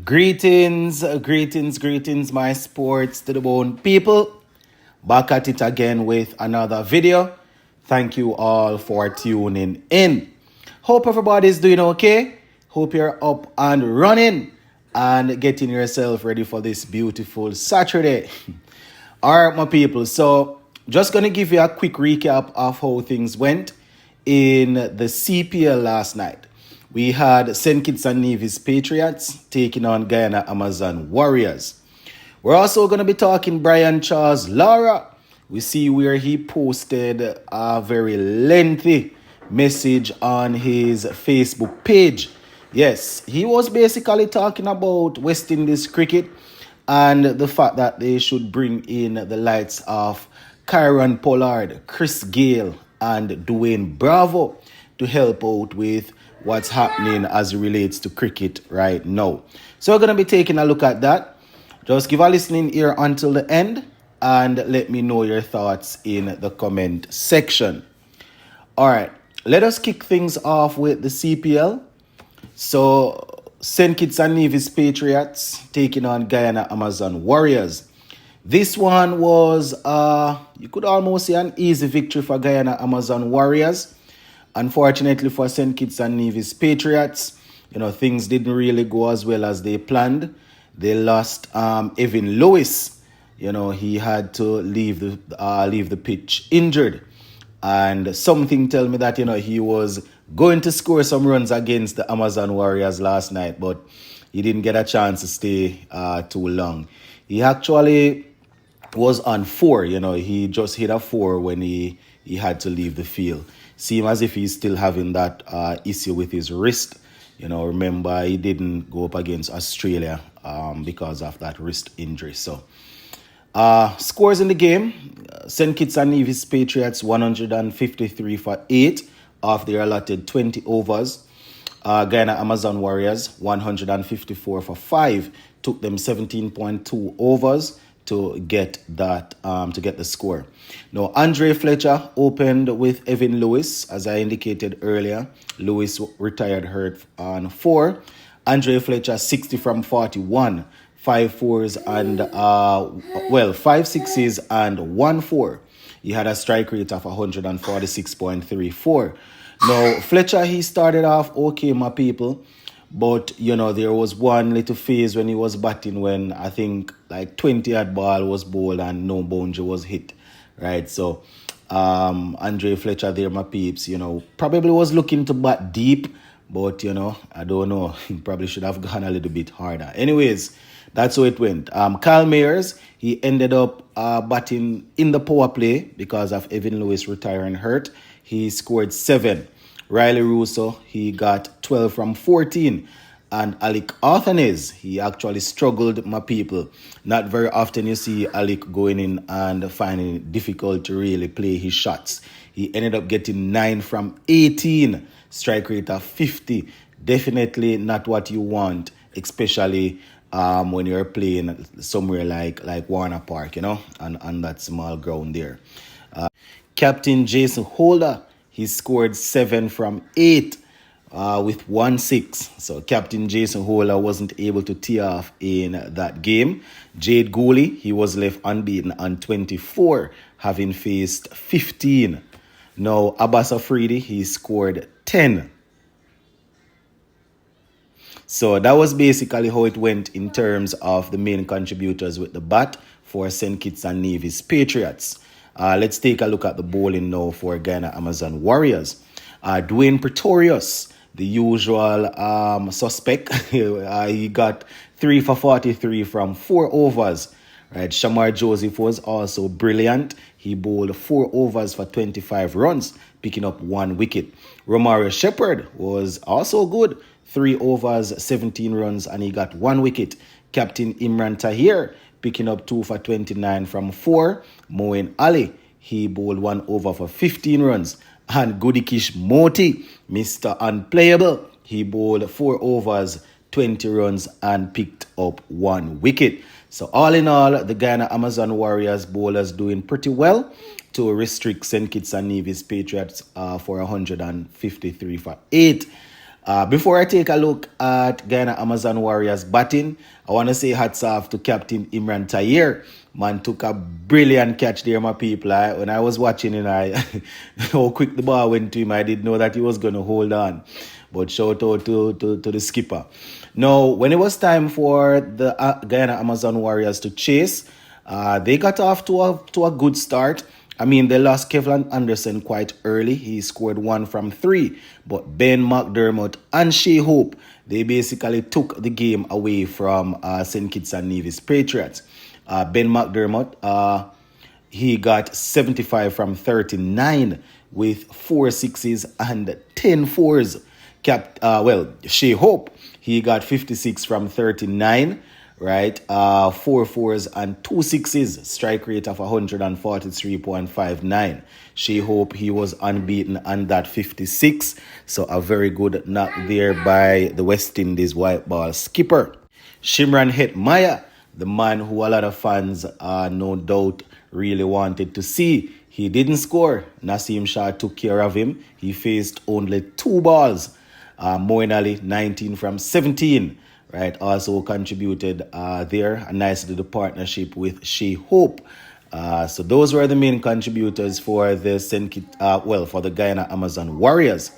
Greetings, my sports to the bone people. Back at it again with another video. Thank you all for tuning in. Hope everybody's doing okay. Hope you're up and running and getting yourself ready for this beautiful Saturday. All right, my people. So, just going to give you a quick recap of how things went in the CPL last night. We had St. Kitts and Nevis Patriots taking on Guyana Amazon Warriors. We're also going to be talking Brian Charles Lara. We see where he posted a very lengthy message on his Facebook page. Yes, he was basically talking about West Indies cricket and the fact that they should bring in the likes of Kyron Pollard, Chris Gale, and Dwayne Bravo to help out with what's happening as it relates to cricket right now. So we're going to be taking a look at that. Just give a listening ear until the end and let me know your thoughts in the comment section. All right, let us kick things off with the CPL. So St. Kitts and Nevis Patriots taking on Guyana Amazon Warriors. This one was, you could almost say, an easy victory for Guyana Amazon Warriors. Unfortunately for St. Kitts and Nevis Patriots, things didn't really go as well as they planned. They lost Evan Lewis. He had to leave the pitch injured. And something tell me that, he was going to score some runs against the Amazon Warriors last night, but he didn't get a chance to stay too long. He actually was on 4, he just hit a 4 when he had to leave the field. Seems as if he's still having that issue with his wrist. Remember, he didn't go up against Australia because of that wrist injury. So, scores in the game. St. Kitts and Nevis Patriots 153 for 8 of their allotted 20 overs. Guyana Amazon Warriors 154 for 5 took them 17.2 overs to get that to get the score. Now, Andre Fletcher opened with Evan Lewis, as I indicated earlier. Lewis retired hurt on 4. Andre Fletcher 60 from 41, 5 4s and 5 6s and 1 4. He had a strike rate of 146.34. Now, Fletcher, he started off okay, my people. But, there was one little phase when he was batting when I think like 20-yard ball was bowled and no boundary was hit, right? So, Andre Fletcher there, my peeps, probably was looking to bat deep, but, I don't know. He probably should have gone a little bit harder. Anyways, that's how it went. Kyle Mayers, he ended up batting in the power play because of Evan Lewis retiring hurt. He scored 7. Riley Russo, he got 12 from 14. And Alec Arthanes, he actually struggled, my people. Not very often you see Alec going in and finding it difficult to really play his shots. He ended up getting 9 from 18. Strike rate of 50. Definitely not what you want, especially when you're playing somewhere like Warner Park, on that small ground there. Captain Jason Holder, he scored 7 from 8 with 1 6. So Captain Jason Holder wasn't able to tee off in that game. Jade Gooley, he was left unbeaten on 24, having faced 15. Now Abbas Afridi, he scored 10. So that was basically how it went in terms of the main contributors with the bat for St. Kitts and Nevis Patriots. Let's take a look at the bowling now for Guyana Amazon Warriors. Dwayne Pretorius, the usual suspect, he got 3 for 43 from 4 overs. Right, Shamar Joseph was also brilliant. He bowled 4 overs for 25 runs, picking up 1 wicket. Romario Shepherd was also good. 3 overs, 17 runs, and he got 1 wicket. Captain Imran Tahir picking up 2 for 29 from 4. Moeen Ali, he bowled 1 over for 15 runs. And Gudikish Moti, Mr. Unplayable, he bowled 4 overs, 20 runs, and picked up 1 wicket. So all in all, the Guyana Amazon Warriors bowlers doing pretty well to restrict St. Kitts and Nevis Patriots for 153 for 8. Before I take a look at Guyana Amazon Warriors batting, I want to say hats off to Captain Imran Tayer. Man took a brilliant catch there, my people. When I was watching it, how quick the ball went to him, I didn't know that he was going to hold on. But shout out to the skipper. Now, when it was time for the Guyana Amazon Warriors to chase, they got off to a good start. I mean, they lost Kevlin Anderson quite early. He scored 1 from 3. But Ben McDermott and Shea Hope, they basically took the game away from St. Kitts and Nevis Patriots. Ben McDermott, he got 75 from 39 with 4 sixes and 10 fours. Shea Hope, he got 56 from 39. Right, 4 fours and 2 sixes, strike rate of 143.59. Shea Hope, he was unbeaten on that 56. So a very good knock there by the West Indies white ball skipper. Shimron Hetmyer, the man who a lot of fans no doubt really wanted to see. He didn't score. Naseem Shah took care of him. He faced only 2 balls. Moeen Ali, 19 from 17. Right, also contributed there, a nice little partnership with Shea Hope. So those were the main contributors for the for the Guyana Amazon Warriors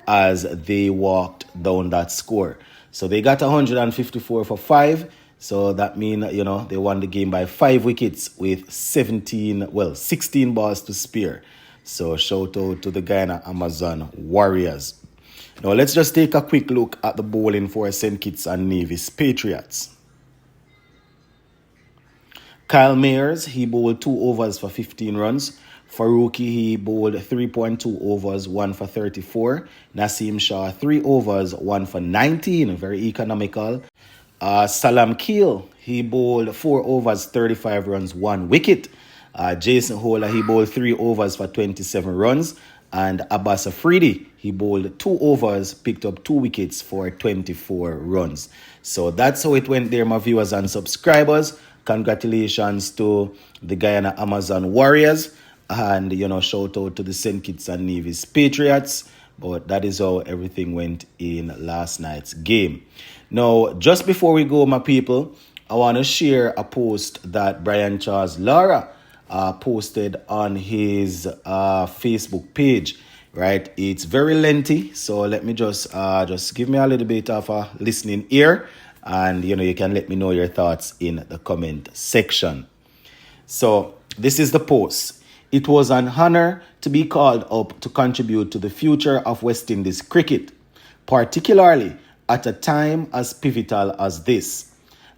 as they walked down that score. So they got 154 for 5. So that means, they won the game by 5 wickets with 16 balls to spare. So shout out to the Guyana Amazon Warriors. Now, let's just take a quick look at the bowling for St. Kitts and Nevis Patriots. Kyle Mayers, he bowled 2 overs for 15 runs. Faruqi, he bowled 3.2 overs, 1 for 34. Naseem Shah, 3 overs, 1 for 19, very economical. Salam Keel, he bowled 4 overs, 35 runs, 1 wicket. Jason Hola, he bowled 3 overs for 27 runs. And Abbas Afridi, he bowled 2 overs, picked up 2 wickets for 24 runs. So that's how it went there, my viewers and subscribers. Congratulations to the Guyana Amazon Warriors. And, shout out to the St. Kitts and Nevis Patriots. But that is how everything went in last night's game. Now, just before we go, my people, I want to share a post that Brian Charles Lara posted on his Facebook page. Right, it's very lengthy, so let me just give me a little bit of a listening ear, and you can let me know your thoughts in the comment section. So this is the post. It was an honor to be called up to contribute to the future of West Indies cricket, particularly at a time as pivotal as this.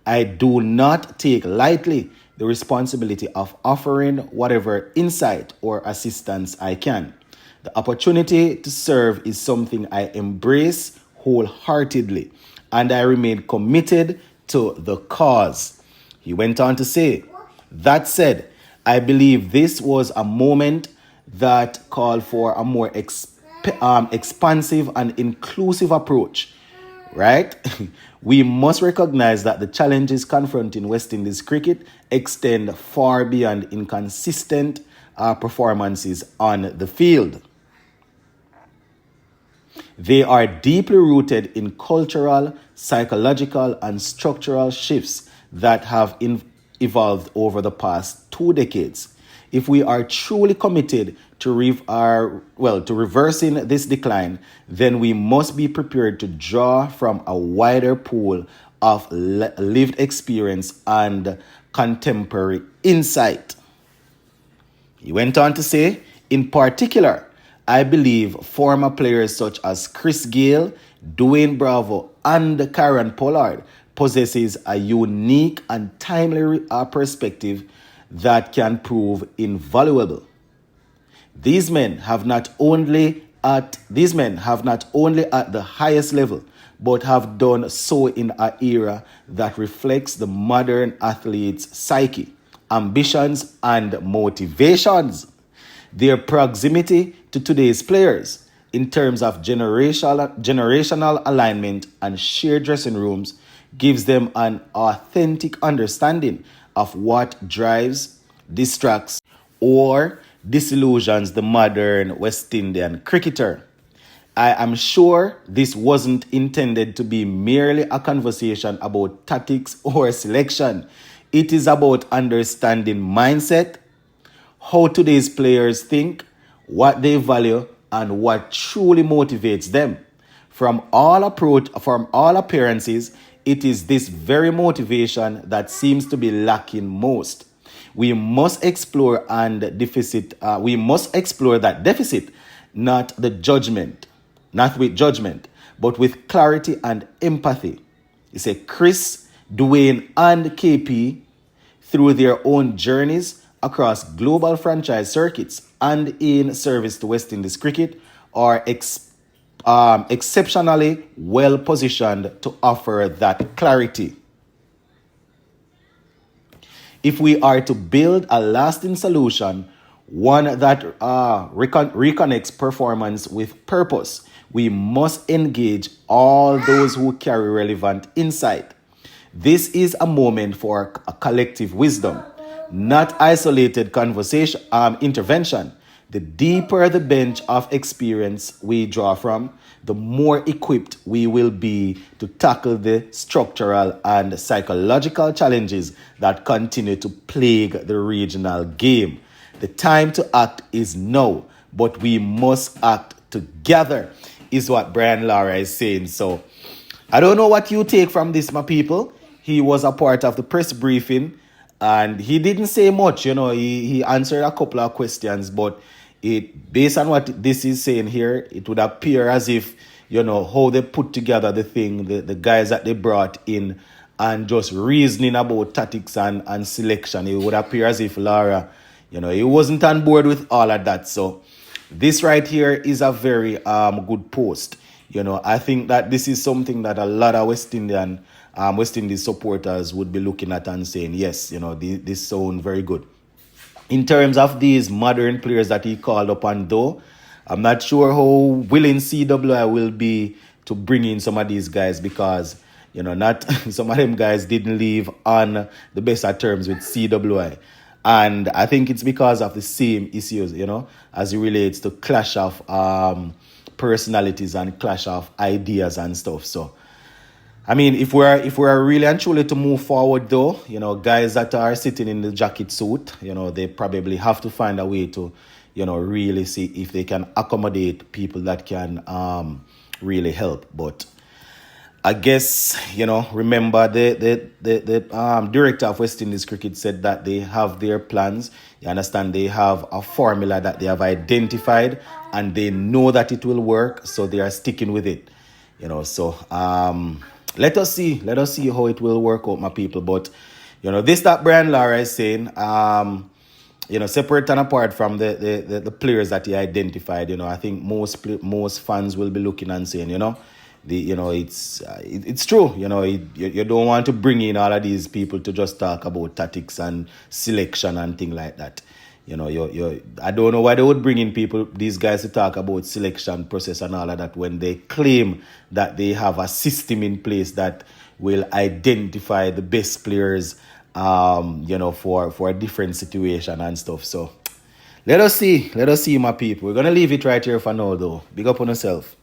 I do not take lightly the responsibility of offering whatever insight or assistance I can. The opportunity to serve is something I embrace wholeheartedly, and I remain committed to the cause. He went on to say, that said, I believe this was a moment that called for a more expansive and inclusive approach. Right? We must recognize that the challenges confronting West Indies cricket extend far beyond inconsistent performances on the field. They are deeply rooted in cultural, psychological, and structural shifts that have evolved over the past 2 decades. If we are truly committed to reversing this decline, then we must be prepared to draw from a wider pool of lived experience and contemporary insight. He went on to say, in particular, I believe former players such as Chris Gayle, Dwayne Bravo, and Karen Pollard possesses a unique and timely perspective that can prove invaluable. These men have not only at the highest level, but have done so in an era that reflects the modern athlete's psyche, ambitions, and motivations. Their proximity to today's players in terms of generational alignment and shared dressing rooms gives them an authentic understanding of what drives, distracts, or disillusions the modern West Indian cricketer. I am sure this wasn't intended to be merely a conversation about tactics or selection. It is about understanding mindset, how today's players think, what they value, and what truly motivates them. From all appearances, it is this very motivation that seems to be lacking most. We must explore we must explore that deficit, not the judgment, not with judgment, but with clarity and empathy. You say Chris, Dwayne, and KP, through their own journeys across global franchise circuits and in service to West Indies cricket, are exceptionally well positioned to offer that clarity. If we are to build a lasting solution, one that reconnects performance with purpose, we must engage all those who carry relevant insight. This is a moment for a collective wisdom, not isolated intervention. The deeper the bench of experience we draw from, the more equipped we will be to tackle the structural and psychological challenges that continue to plague the regional game. The time to act is now, but we must act together, is what Brian Lara is saying. So, I don't know what you take from this, my people. He was a part of the press briefing, and he didn't say much. He answered a couple of questions, but based on what this is saying here, it would appear as if, how they put together the thing, the guys that they brought in, and just reasoning about tactics and selection. It would appear as if Lara, he wasn't on board with all of that. So this right here is a very good post. I think that this is something that a lot of West Indies supporters would be looking at and saying, yes, this sounds very good. In terms of these modern players that he called upon, though, I'm not sure how willing CWI will be to bring in some of these guys, because, not some of them guys didn't leave on the best of terms with CWI. And I think it's because of the same issues, as it relates to clash of personalities and clash of ideas and stuff. So, I mean, if we're really and truly to move forward, though, guys that are sitting in the jacket suit, they probably have to find a way to, really see if they can accommodate people that can really help. But I guess, remember the director of West Indies Cricket said that they have their plans. You understand, they have a formula that they have identified and they know that it will work, so they are sticking with it. So let us see how it will work out, my people. But this that Brian Lara is saying, separate and apart from the players that he identified, I think most fans will be looking and saying, it's true. You don't want to bring in all of these people to just talk about tactics and selection and things like that. I don't know why they would bring in these guys to talk about selection process and all of that, when they claim that they have a system in place that will identify the best players, for a different situation and stuff. So let us see, my people. We're gonna leave it right here for now, though. Big up on yourself.